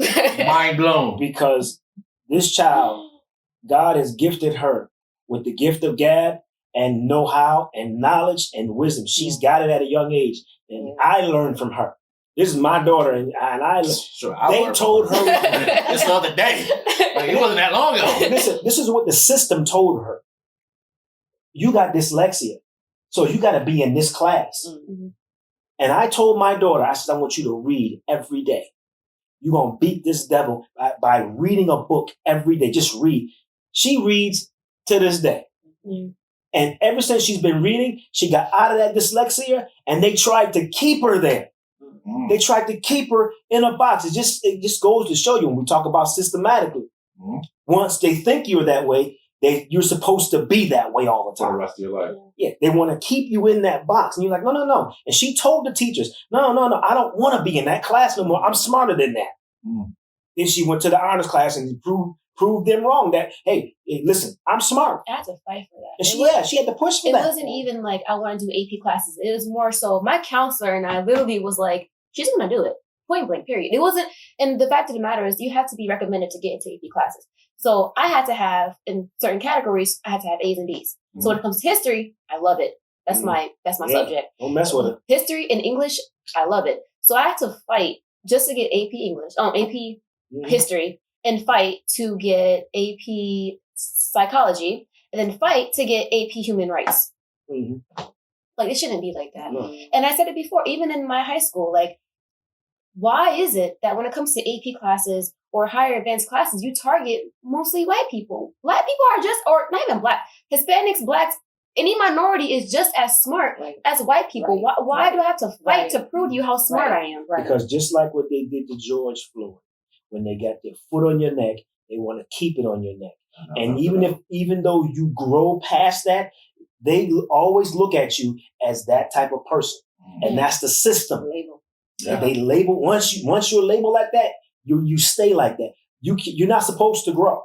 Mind blown. because this child, God has gifted her with the gift of gab and know-how and knowledge and wisdom. She's got it at a young age. And I learned from her. This is my daughter, and I Sure, They learned told from her- this the other day. Like, it wasn't that long ago. listen, this is what the system told her. You got dyslexia, so you got to be in this class. Mhm. And I told my daughter, I said, I want you to read every day. You're going to beat this devil by reading a book every day. Just read. She reads to this day. Mm. And ever since she's been reading, she got out of that dyslexia, and they tried to keep her there. Mm. They tried to keep her in a box. It just goes to show you when we talk about systematically. Mhm. Once they think you're that way, you're supposed to be that way all the For the time. rest of your life. Yeah, they want to keep you in that box. And you're like, no. And she told the teachers, no, I don't want to be in that class no more. I'm smarter than that. Mm. Then she went to the honors class and proved them wrong that, hey, listen, I'm smart. I had to fight for that. And It she had to push for it that. wasn't even like I want to do AP classes. It was more so my counselor and I literally was like, she's going to do it. Point blank, period. It wasn't, and the fact of the matter is you have to be recommended to get into AP classes. So I had to have, in certain categories, I had to have A's and B's. So when it comes to history, I love it. That's Mhm. my Yeah. subject. Don't mess with it. History and English, I love it. So I had to fight just to get AP English, AP Mhm. history, and fight to get AP psychology, and then fight to get AP human rights. Mhm. Like, it shouldn't be like that. No. And I said it before, even in my high school, like, why is it that when it comes to AP classes or higher advanced classes, you target mostly white people? Black people are just, or not even black, Hispanics, blacks, any minority is just as smart Right. as white people. Right. Why do I have to fight Right. to prove to you how smart Right. I am? Right. Because just like what they did to George Floyd, when they got their foot on your neck, they want to keep it on your neck. And even though you grow past that, they always look at you as that type of person. And that's the system. Label. Yeah. They label once you're labeled like that, you stay like that. You're not supposed to grow.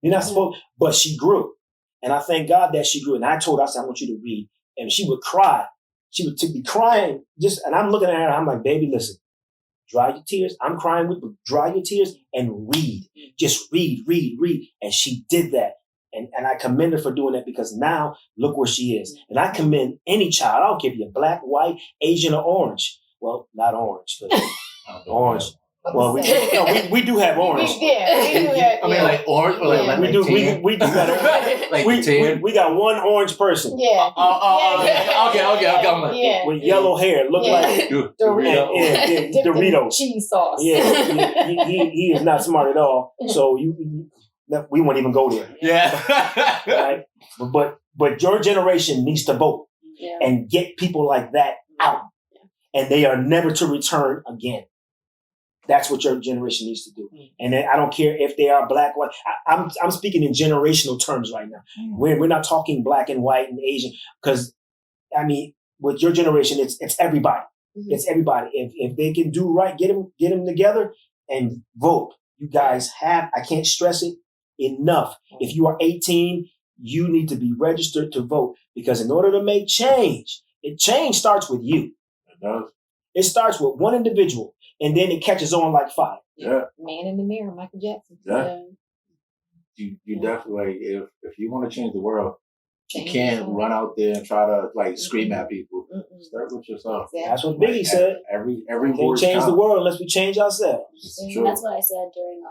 You're not supposed. But she grew, and I thank God that she grew. And I told her, I said, I want you to read, and she would cry. She would be crying and I'm looking at her. I'm like, baby, listen, dry your tears. I'm crying with you. Dry your tears and read. Just read. And she did that. And I commend her for doing that because now look where she is. And I commend any child. I don't care if you're black, white, Asian, or orange. Well, not orange, but orange. Well, we do have orange. I mean, like orange, or like, Yeah. like We do tan. better. Like we, tan. we got one orange person Yeah. Okay. I'm like, Yeah. with yellow hair, look Yeah. like Dorito. yeah, Doritos. Cheese sauce. Yeah, he is not smart at all. So we won't even go there. Yeah. Right? But your generation needs to vote Yeah. and get people like that out, and they are never to return again. That's what your generation needs to do. And then I don't care if they are black, white. I'm speaking in generational terms right now. We're not talking black and white and Asian, because I mean, with your generation, it's everybody. Mhm. It's everybody. If they can do right, get them together and vote. You guys I can't stress it enough. If you are 18, you need to be registered to vote, because in order to make change starts with you. It starts with one individual, and then it catches on like fire. Yeah. Man in the mirror, Michael Jackson. Yeah. You definitely, if you want to change the world, you Change can't yourself. run out there and try to like scream at people. Mm-mm. Start with yourself. That's what Like, Biggie said. Every We can't voice change the counts. world unless we change ourselves. It's And true. that's what I said during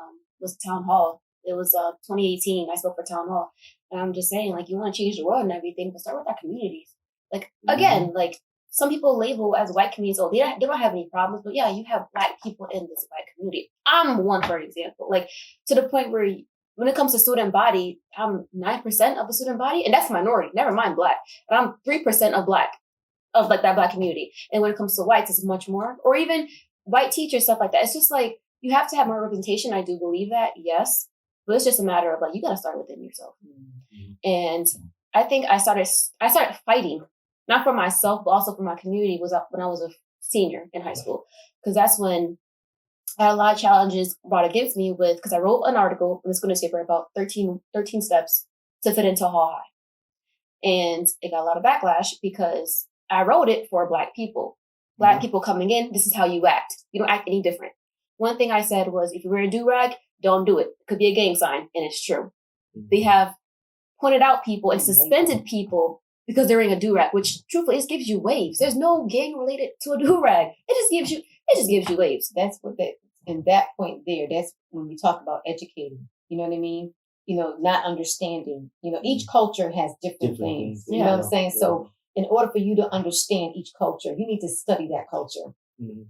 was town hall. It was 2018. I spoke for town hall, and I'm just saying, like, you want to change the world and everything, but start with our communities. Like, again, like some people label as white communities, oh, they don't have any problems, but yeah, you have black people in this white community. I'm one, for example, like to the point where when it comes to student body, I'm 9% of the student body, and that's minority. Never mind black, but I'm 3% of black, of like that black community. And when it comes to whites, it's much more, or even white teachers, stuff like that. It's just like you have to have more representation. I do believe that, yes, but it's just a matter of like you got to start within yourself. And I think I started fighting, not for myself, but also for my community, was when I was a senior in high school, because that's when I had a lot of challenges brought against me because I wrote an article in the school newspaper about 13 steps to fit into Hall High. And it got a lot of backlash because I wrote it for Black people. Black people coming in, this is how you act. You don't act any different. One thing I said was, if you wear a do-rag, don't do it. It could be a gang sign, and it's true. They have pointed out people and suspended people because they're wearing a do-rag, which truthfully, it gives you waves. There's no gang related to a do-rag. It just gives you waves. That's what that, and that point there, that's when we talk about educating. You know what I mean? You know, not understanding. You know, each culture has different things. You know what I'm saying? So in order for you to understand each culture, you need to study that culture.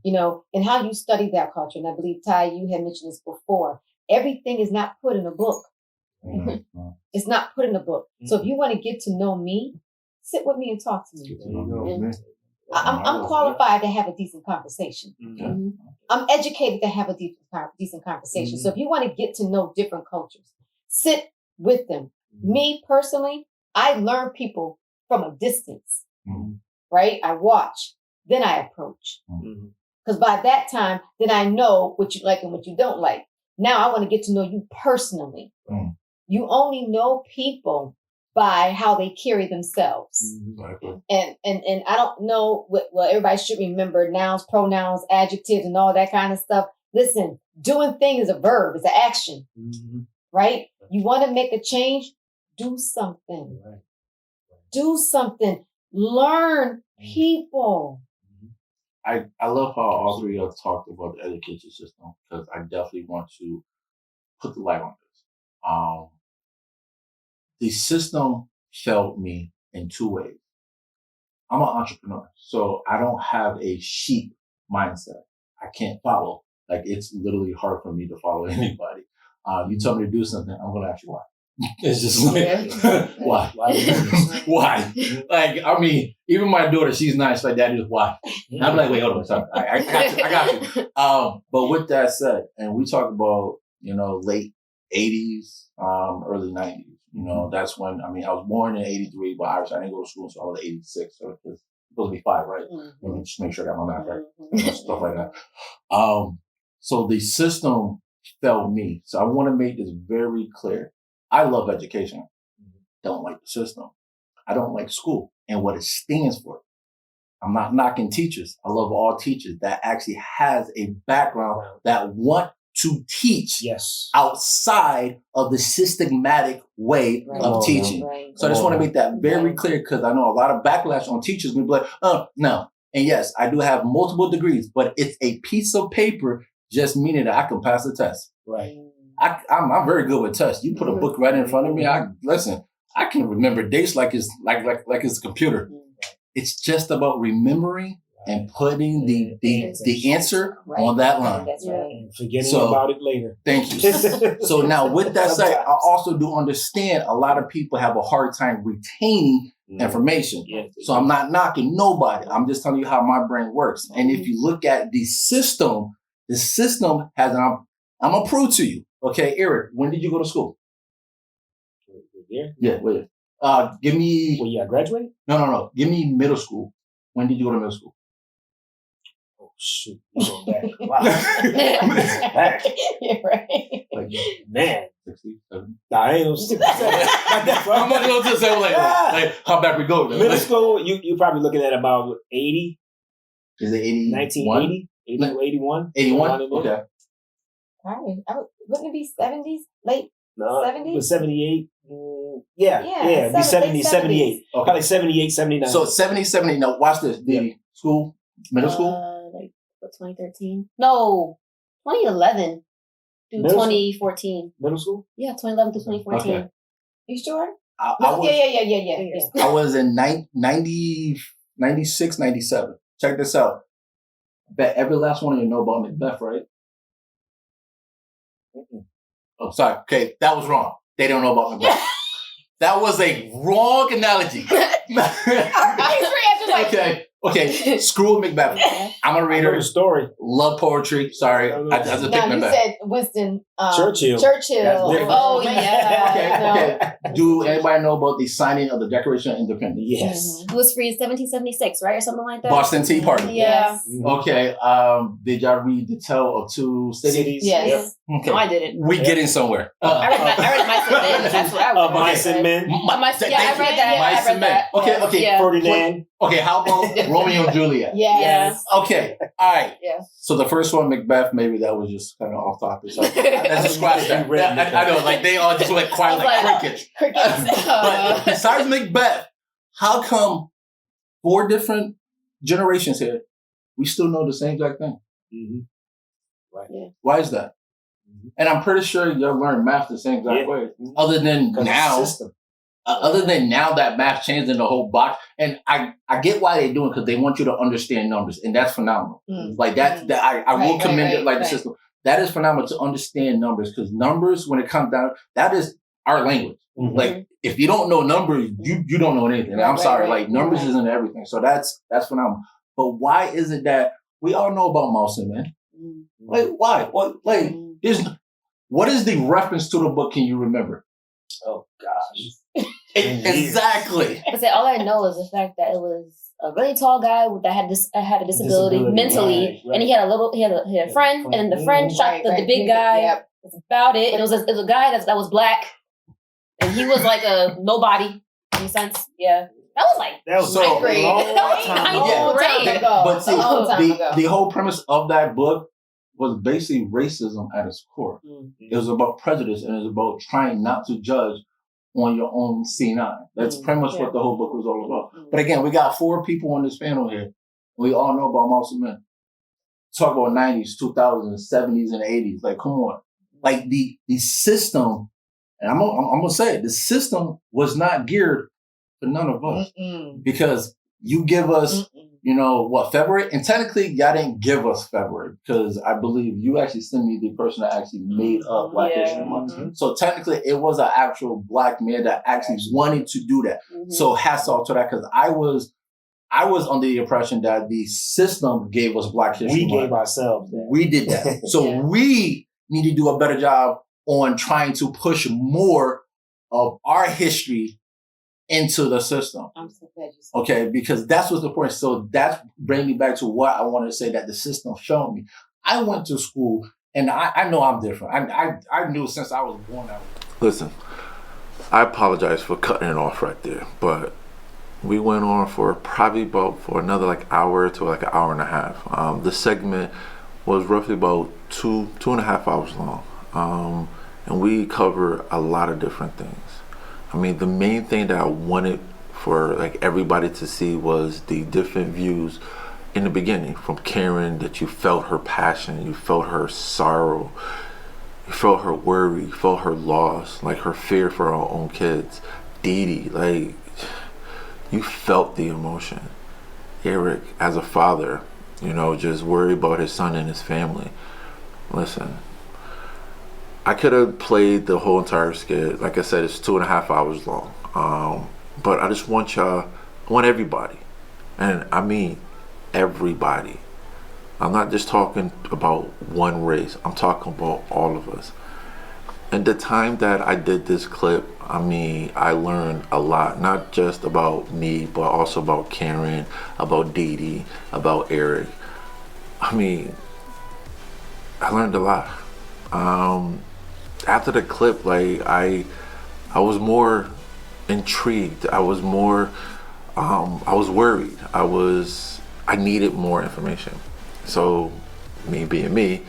You know, and how you study that culture. And I believe, Ty, you had mentioned this before. Everything is not put in a book. It's not put in a book. So if you want to get to know me, sit with me and talk to me. I'm qualified to have a decent conversation. I'm educated to have a decent conversation. So if you want to get to know different cultures, sit with them. Me personally, I learn people from a distance, right? I watch, then I approach. Because by that time, then I know what you like and what you don't like. Now I want to get to know you personally. You only know people by how they carry themselves. And I don't know well, everybody should remember nouns, pronouns, adjectives, and all that kind of stuff. Listen, doing thing is a verb, it's an action, right? You want to make a change? Do something. Do something. Learn people. I love how all three of us talked about the education system, because I definitely want to put the light on this. The system failed me in two ways. I'm an entrepreneur, so I don't have a sheep mindset. I can't follow. Like, it's literally hard for me to follow anybody. You tell me to do something, I'm going to ask you why. It's just like, why? Why? Like, I mean, even my daughter, she's nice. Like, Daddy, why? And I'm like, wait, hold on. Sorry. I got you. But with that said, and we talk about, you know, late 80s, early 90s. You know, that's when, I mean, I was born in 83, but obviously I didn't go to school until I was 86. So it's supposed to be 5, right? Let me just make sure I got my math right. You know, stuff like that. So the system failed me. So I want to make this very clear. I love education. Don't like the system. I don't like school and what it stands for. I'm not knocking teachers. I love all teachers that actually has a background that want to teach outside of the systematic way of teaching. So I just want to make that very clear, because I know a lot of backlash on teachers will be like, no. And yes, I do have multiple degrees, but it's a piece of paper just meaning that I can pass the test. I'm very good with tests. You put a book right in front of me. I can remember dates like it's a computer. It's just about remembering and putting the answer on that line. And forgetting about it later. Thank you. So now with that said, I also do understand a lot of people have a hard time retaining information. So I'm not knocking nobody. I'm just telling you how my brain works. And if you look at the system has, I'm going to prove to you. Okay, Eric, when did you go to school? Yeah, wait. Give me... Well, you graduated? No. Give me middle school. When did you go to middle school? Oh, shoot. You're going back. Wow. Back. Yeah, right. Like, man. 60, 70? Nah, I ain't no 60. I'm not going to say, like, how back we go. Middle school, you're probably looking at about 80. Is it 80? 1980? 81? 81? Okay. Probably. Wouldn't it be 70s? Late 70s? But 78. Yeah. It'd be 70, 78. Okay. Probably 78, 79. So 70, 70. Now, watch this. The school, middle school? Like, what, 2013? No, 2011 through 2014. Middle school? Yeah, 2011 to 2014. Okay. You sure? I was, Yeah. I was in 90, 96, 97. Check this out. Bet every last one of you know about Macbeth, right? Oh, sorry. Okay, that was wrong. They don't know about Macbeth. That was a wrong analogy. Okay. Okay, screw Macbeth. I'm a I know reader. the story. Love poetry. Sorry, I just picked Now you Macbeth. said Winston Churchill. Churchill. That's different. Oh Okay, yeah. Okay. Do anybody know about the signing of the Declaration of Independence? Yes. It was free in 1776, right, or something like that. Boston Tea Party. Yeah. Okay. Did y'all read The Tale of Two Cities? Yes. Okay. No, I didn't. We getting somewhere. I read Mice and Men. That's what I read. Mice and Men. Yeah, I read that. Mice I and read Men. that. Okay, okay. Yeah. Ferdinand. Okay, how about Romeo and Juliet? Yes. Okay, all right. Yeah. So the first one, Macbeth, maybe that was just kind of off topic. So let's just scratch that. You read I know, like they all just went quiet like crickets. But besides Macbeth, how come 4 different generations here, we still know the same exact thing? Mm-hmm. Right. Yeah. Why is that? And I'm pretty sure y'all learn math the same exact way. Other than now, other than now that math changed in the whole box, and I get why they're doing because they want you to understand numbers, and that's phenomenal. Like that I will commend it like the system. That is phenomenal to understand numbers because numbers, when it comes down, that is our language. Mm-hmm. Like if you don't know numbers, you don't know anything. And I'm sorry, like numbers isn't everything. So that's phenomenal. But why is it that we all know about Mouse and Men? Like why? What like what is the reference to the book? Can you remember? Oh gosh. Exactly. But all I know is the fact that it was a really tall guy that had a disability mentally, right. And he had a friend, and the friend shot the big guy. Yep. That's about it. And it was a guy that was black, and he was like a nobody in a sense. Yeah, that was So- ninth grade. long That time was ago. ninth grade. ago. But see, A long time ago. the whole premise of that book was basically racism at its core. It was about prejudice and it was about trying not to judge on your own C9. That's pretty much what the whole book was all about. But again, we got 4 people on this panel here. We all know about Mouse and Men. Talk about 90s, 2000s, 70s, and 80s. Like, come on. Like the system, and I'm gonna say it, the system was not geared for none of us. Because you give us, February? And technically, y'all didn't give us February because I believe you actually sent me the person that actually made up Black History Month. So technically, it was an actual Black man that actually wanted to do that. So hats off to that because I was under the impression that the system gave us Black History Month. We gave ourselves that. We did that. So we need to do a better job on trying to push more of our history into the system. I'm so glad you said Okay, because that's what's important. So that's bringing me back to what I wanted to say that the system showed me. I went to school and I know I'm different. I knew since I was born that way. Listen, I apologize for cutting it off right there, but we went on for probably for another hour to an hour and a half. The segment was roughly about 2.5 hours long. And we cover a lot of different things. I mean, the main thing that I wanted for everybody to see was the different views in the beginning from Karen, that you felt her passion, you felt her sorrow, you felt her worry, you felt her loss, her fear for her own kids. Dee Dee, you felt the emotion. Eric, as a father, just worried about his son and his family. Listen, I could have played the whole entire skit. Like I said, it's 2.5 hours long. But I just want I want everybody. And I mean everybody. I'm not just talking about one race. I'm talking about all of us. And the time that I did this clip, I mean, I learned a lot, not just about me, but also about Karen, about Dee Dee, about Eric. I mean, I learned a lot. After the clip, I was more intrigued. I was more, I was worried. I needed more information. So, me being me,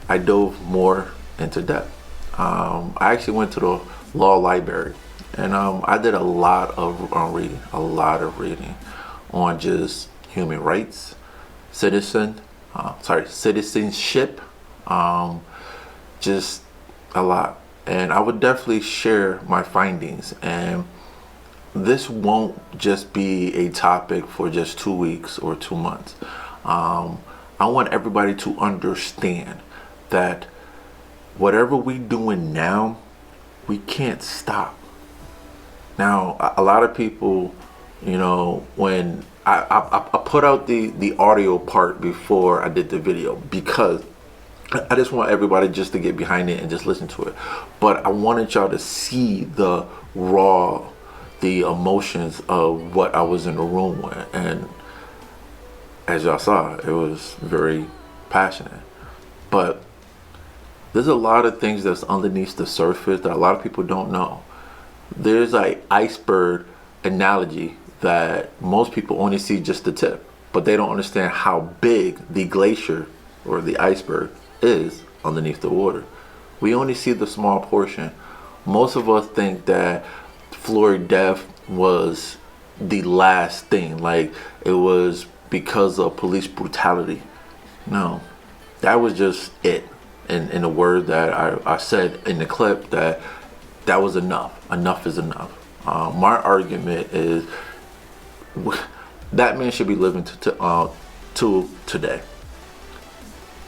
I dove more into depth. I actually went to the law library and I did a lot of reading on just human rights, citizenship, just a lot. And I would definitely share my findings. And this won't just be a topic for just 2 weeks or 2 months. I want everybody to understand that whatever we doing now, we can't stop. Now, a lot of people, when I put out the audio part before I did the video because I just want everybody just to get behind it and just listen to it. But I wanted y'all to see the emotions of what I was in the room with. And as y'all saw, it was very passionate. But there's a lot of things that's underneath the surface that a lot of people don't know. There's like iceberg analogy that most people only see just the tip, but they don't understand how big the glacier or the iceberg is underneath the water. We only see the small portion. Most of us think that Floyd death was the last thing, like it was because of police brutality. No, that was just it. In the word that I said in the clip, that was enough. Enough is enough. My argument is that man should be living to today.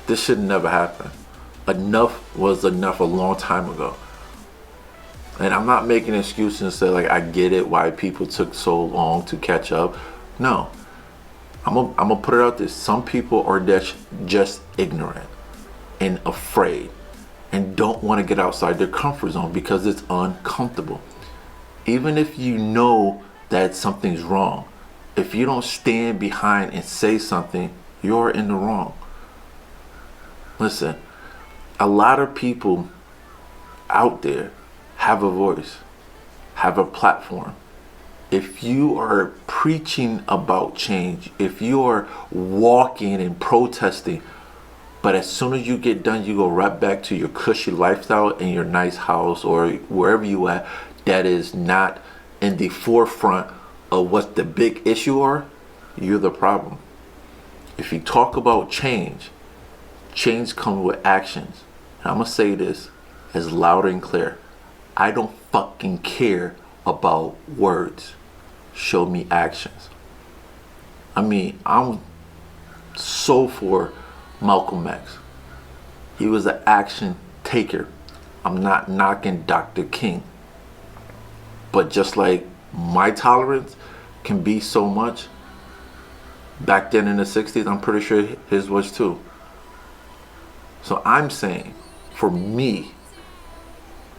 This should never happen. Enough was enough a long time ago. And I'm not making an excuse and say like I get it why people took so long to catch up. No, I'm gonna put it out there. Some people are just ignorant and afraid and don't want to get outside their comfort zone because it's uncomfortable. Even if you know that something's wrong, if you don't stand behind and say something, you're in the wrong. Listen, a lot of people out there have a voice, have a platform. If you are preaching about change, if you are walking and protesting, but as soon as you get done, you go right back to your cushy lifestyle in your nice house or wherever you at, that is not in the forefront of what the big issue are, you're the problem. If you talk about change, change comes with actions. And I'm gonna say this as loud and clear. I don't fucking care about words. Show me actions. I mean, I'm so for Malcolm X. He was an action taker. I'm not knocking Dr. King. But just like my tolerance can be so much, back then in the 60s, I'm pretty sure his was too. So I'm saying, for me,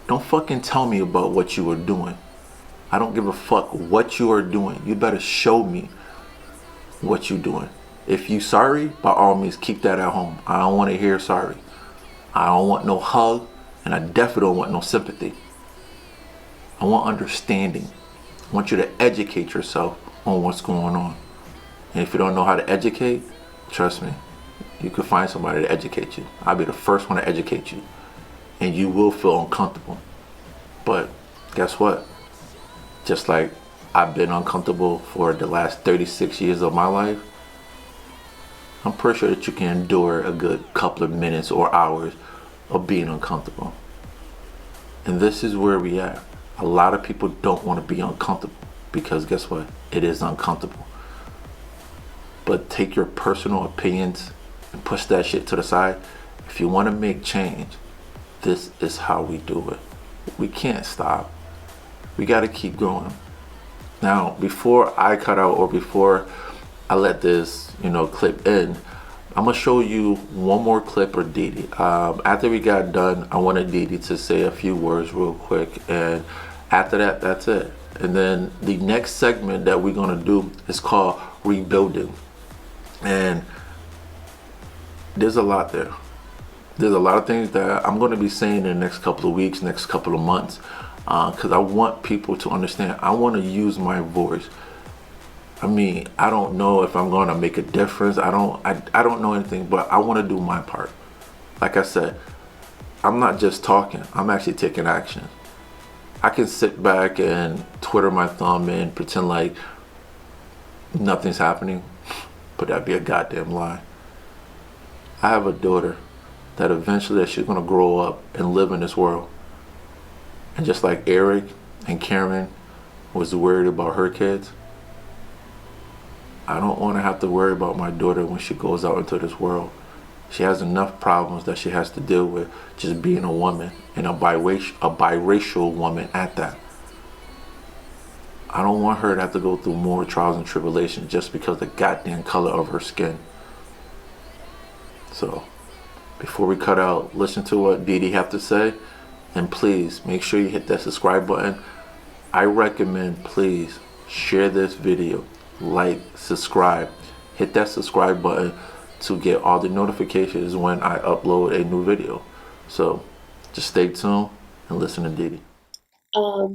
don't fucking tell me about what you are doing. I don't give a fuck what you are doing. You better show me what you're doing. If you sorry, by all means, keep that at home. I don't want to hear sorry. I don't want no hug, and I definitely don't want no sympathy. I want understanding. I want you to educate yourself on what's going on. And if you don't know how to educate, trust me, you could find somebody to educate you. I'll be the first one to educate you. And you will feel uncomfortable. But guess what? Just like I've been uncomfortable for the last 36 years of my life, I'm pretty sure that you can endure a good couple of minutes or hours of being uncomfortable. And this is where we are. A lot of people don't want to be uncomfortable because guess what? It is uncomfortable. But take your personal opinions and push that shit to the side. If you want to make change, this is how we do it. We can't stop. We got to keep going. Now, before I cut out or before I let this, clip in, I'm gonna show you one more clip of Didi. After we got done, I wanted Didi to say a few words real quick, and after that, that's it. And then the next segment that we're gonna do is called Rebuilding, and there's a lot there. There's a lot of things that I'm gonna be saying in the next couple of weeks, next couple of months, because I want people to understand. I want to use my voice. I mean, I don't know if I'm going to make a difference. I don't know anything, but I want to do my part. Like I said, I'm not just talking. I'm actually taking action. I can sit back and twiddle my thumb and pretend like nothing's happening, but that'd be a goddamn lie. I have a daughter that eventually she's going to grow up and live in this world. And just like Eric and Karen was worried about her kids, I don't want to have to worry about my daughter when she goes out into this world. She has enough problems that she has to deal with just being a woman, and a biracial woman at that. I don't want her to have to go through more trials and tribulations just because of the goddamn color of her skin. So, before we cut out, listen to what Dee Dee have to say, and please make sure you hit that subscribe button. I recommend, please share this video, like, subscribe, hit that subscribe button to get all the notifications when I upload a new video. So, just stay tuned and listen to Dee Dee.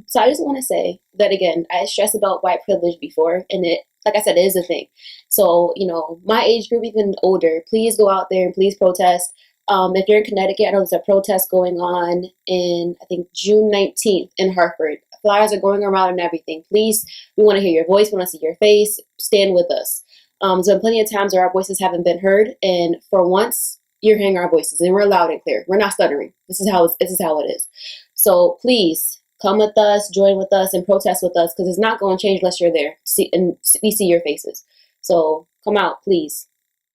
So I just want to say that again, I stressed about white privilege before, and it, like I said, it is a thing. So, you know, my age group, even older, please go out there and please protest. If you're in Connecticut, I know there's a protest going on in, I think, June 19th in Hartford. Flyers are going around and everything. Please, we want to hear your voice, we want to see your face. Stand with us. There's been plenty of times where our voices haven't been heard, and for once, you're hearing our voices, and we're loud and clear. We're not stuttering. This is how it is. So please come with us, join with us, and protest with us, because it's not going to change unless you're there and we see your faces. So come out, please.